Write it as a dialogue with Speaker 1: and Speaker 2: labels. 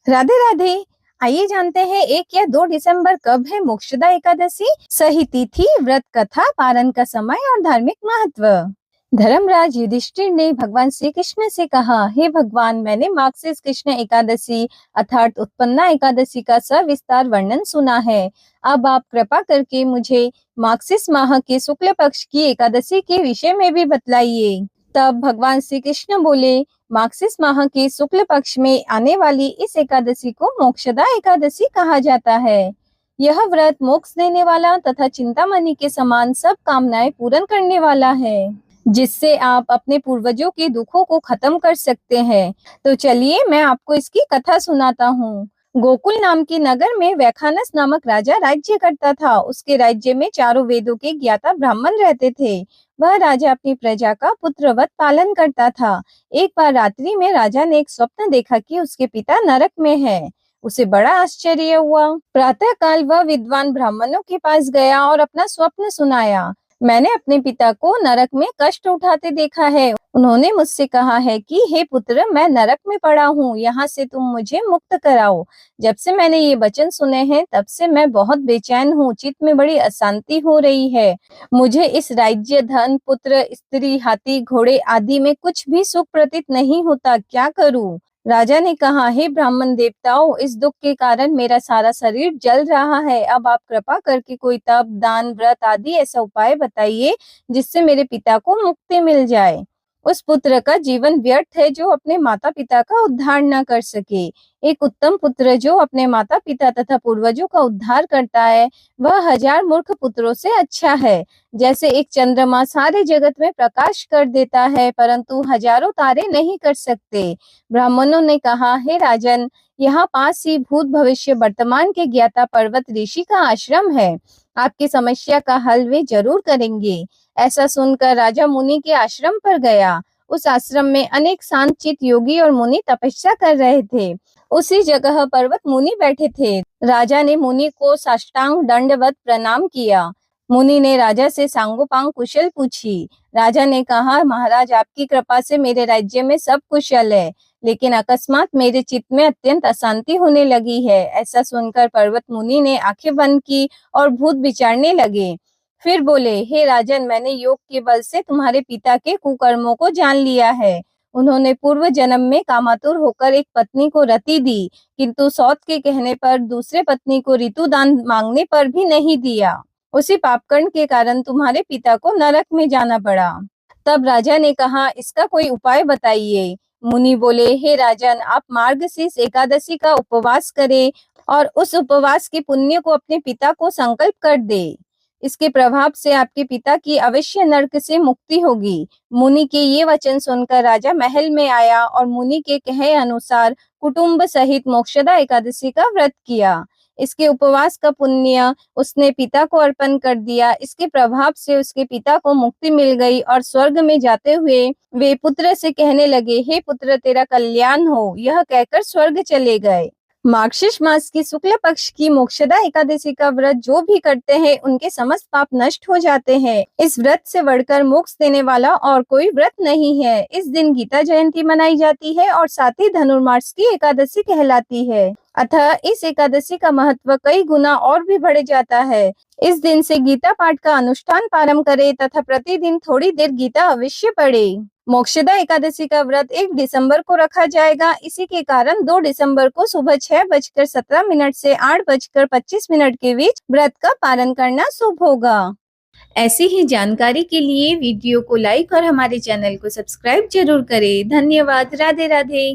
Speaker 1: राधे राधे। आइए जानते हैं 1 या 2 दिसंबर कब है मोक्षदा एकादशी। सही तिथि, व्रत कथा, पारण का समय और धार्मिक महत्व। धर्मराज युधिष्ठिर ने भगवान श्री कृष्ण से कहा, हे भगवान, मैंने मार्गशीर्ष कृष्ण एकादशी अर्थात उत्पन्ना एकादशी का सविस्तार वर्णन सुना है। अब आप कृपा करके मुझे मार्गशीर्ष माह के शुक्ल पक्ष की एकादशी के विषय में भी बतलाइए। तब भगवान श्री कृष्ण बोले, मार्गशीर्ष माह के शुक्ल पक्ष में आने वाली इस एकादशी को मोक्षदा एकादशी कहा जाता है। यह व्रत मोक्ष देने वाला तथा चिंतामणि के समान सब कामनाएं पूर्ण करने वाला है, जिससे आप अपने पूर्वजों के दुखों को खत्म कर सकते हैं। तो चलिए मैं आपको इसकी कथा सुनाता हूँ। गोकुल नाम के नगर में वैखानस नामक राजा राज्य करता था। उसके राज्य में चारों वेदों के ज्ञाता ब्राह्मण रहते थे। वह राजा अपनी प्रजा का पुत्रवत पालन करता था। एक बार रात्रि में राजा ने एक स्वप्न देखा कि उसके पिता नरक में है। उसे बड़ा आश्चर्य हुआ। प्रातः काल वह विद्वान ब्राह्मणों के पास गया और अपना स्वप्न सुनाया। मैंने अपने पिता को नरक में कष्ट उठाते देखा है। उन्होंने मुझसे कहा है कि हे पुत्र, मैं नरक में पड़ा हूँ, यहाँ से तुम मुझे मुक्त कराओ। जब से मैंने ये वचन सुने हैं तब से मैं बहुत बेचैन हूँ। चित्त में बड़ी अशांति हो रही है। मुझे इस राज्य, धन, पुत्र, स्त्री, हाथी, घोड़े आदि में कुछ भी सुख प्रतीत नहीं होता। क्या करूँ? राजा ने कहा, हे ब्राह्मण देवताओं, इस दुख के कारण मेरा सारा शरीर जल रहा है। अब आप कृपा करके कोई तप, दान, व्रत आदि ऐसा उपाय बताइए जिससे मेरे पिता को मुक्ति मिल जाए। उस पुत्र का जीवन व्यर्थ है जो अपने माता पिता का उद्धार न कर सके। एक उत्तम पुत्र जो अपने माता पिता तथा पूर्वजों का उद्धार करता है, वह 1000 मूर्ख पुत्रों से अच्छा है। जैसे एक चंद्रमा सारे जगत में प्रकाश कर देता है, परंतु हजारों तारे नहीं कर सकते। ब्राह्मणों ने कहा, हे राजन, यहाँ पास ही भूत, भविष्य, वर्तमान के ज्ञाता पर्वत ऋषि का आश्रम है। आपकी समस्या का हल वे जरूर करेंगे। ऐसा सुनकर राजा मुनि के आश्रम पर गया। उस आश्रम में अनेक शांतचित्त योगी और मुनि तपस्या कर रहे थे। उसी जगह पर्वत मुनि बैठे थे। राजा ने मुनि को साष्टांग दंडवत प्रणाम किया। मुनि ने राजा से सांगोपांग कुशल पूछी। राजा ने कहा, महाराज, आपकी कृपा से मेरे राज्य में सब कुशल है, लेकिन अकस्मात मेरे चित्त में अत्यंत अशांति होने लगी है। ऐसा सुनकर पर्वत मुनि ने आंखें बंद की और भूत विचारने लगे। फिर बोले, हे राजन, मैंने योग के बल से तुम्हारे पिता के कुकर्मों को जान लिया है। उन्होंने पूर्व जन्म में कामातुर होकर एक पत्नी को रति दी, किंतु सौत के कहने पर दूसरे पत्नी को ऋतुदान मांगने पर भी नहीं दिया। उसी पापकर्म के कारण तुम्हारे पिता को नरक में जाना पड़ा। तब राजा ने कहा, इसका कोई उपाय बताइए। मुनि बोले, हे राजन, आप मार्गशीर्ष एकादशी का उपवास करें और उस उपवास के पुण्य को अपने पिता को संकल्प कर दे। इसके प्रभाव से आपके पिता की अवश्य नरक से मुक्ति होगी। मुनि के ये वचन सुनकर राजा महल में आया और मुनि के कहे अनुसार कुटुंब सहित मोक्षदा एकादशी का व्रत किया। इसके उपवास का पुण्य उसने पिता को अर्पण कर दिया। इसके प्रभाव से उसके पिता को मुक्ति मिल गई और स्वर्ग में जाते हुए वे पुत्र से कहने लगे, हे पुत्र, तेरा कल्याण हो। यह कहकर स्वर्ग चले गए। मार्गशीर्ष मास की शुक्ल पक्ष की मोक्षदा एकादशी का व्रत जो भी करते हैं उनके समस्त पाप नष्ट हो जाते हैं। इस व्रत से बढ़कर मोक्ष देने वाला और कोई व्रत नहीं है। इस दिन गीता जयंती मनाई जाती है और साथ ही धनुर्मास की एकादशी कहलाती है। अतः इस एकादशी का महत्व कई गुना और भी बढ़ जाता है। इस दिन से गीता पाठ का अनुष्ठान प्रारंभ करें तथा प्रतिदिन थोड़ी देर गीता अवश्य पढ़े। मोक्षदा एकादशी का व्रत 1 दिसंबर को रखा जाएगा। इसी के कारण 2 दिसंबर को सुबह 6:17 से 8:25 के बीच व्रत का पालन करना शुभ होगा। ऐसी ही जानकारी के लिए वीडियो को लाइक और हमारे चैनल को सब्सक्राइब जरूर करें। धन्यवाद। राधे राधे।